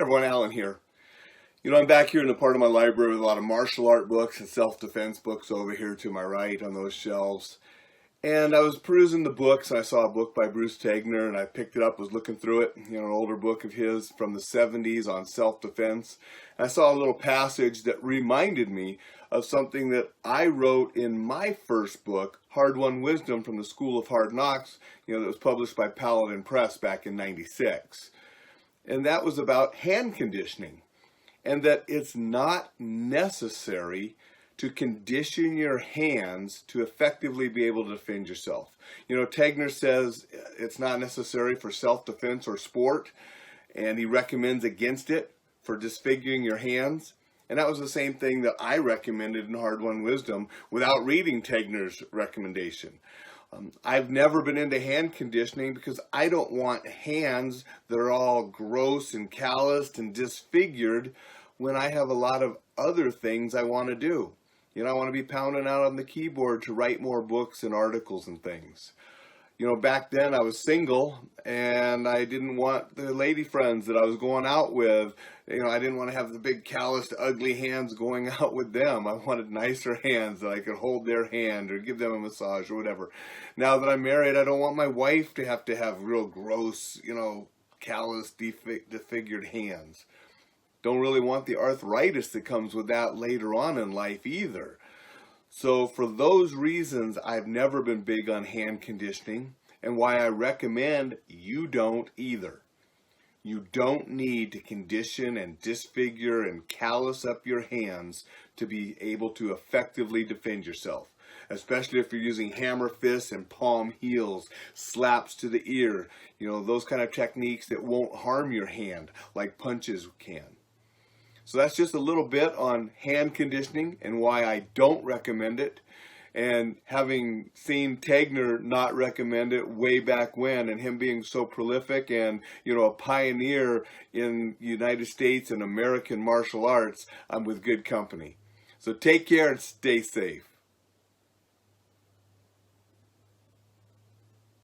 Everyone, Alan here. I'm back here in the part of my library with a lot of martial art books and self-defense books over here to my right on those shelves. And I was perusing the books, and I saw a book by Bruce Tegner, and I picked it up, was looking through it, an older book of his from the 70s on self-defense. And I saw a little passage that reminded me of something that I wrote in my first book, Hard-Won Wisdom from the School of Hard Knocks, that was published by Paladin Press back in '96. And that was about hand conditioning, and that it's not necessary to condition your hands to effectively be able to defend yourself. Tegner says it's not necessary for self-defense or sport, and he recommends against it for disfiguring your hands. And that was the same thing that I recommended in Hard-Won Wisdom without reading Tegner's recommendation. I've never been into hand conditioning because I don't want hands that are all gross and calloused and disfigured when I have a lot of other things I want to do. I want to be pounding out on the keyboard to write more books and articles and things. Back then I was single and I didn't want the lady friends that I was going out with. I didn't want to have the big calloused, ugly hands going out with them. I wanted nicer hands that I could hold their hand or give them a massage or whatever. Now that I'm married, I don't want my wife to have real gross, calloused, disfigured hands. Don't really want the arthritis that comes with that later on in life either. So for those reasons, I've never been big on hand conditioning, and why I recommend you don't either. You don't need to condition and disfigure and callous up your hands to be able to effectively defend yourself, especially if you're using hammer fists and palm heels, slaps to the ear, those kind of techniques that won't harm your hand like punches can. So that's just a little bit on hand conditioning and why I don't recommend it. And having seen Tegner not recommend it way back when, and him being so prolific and, a pioneer in the United States and American martial arts, I'm with good company. So take care and stay safe.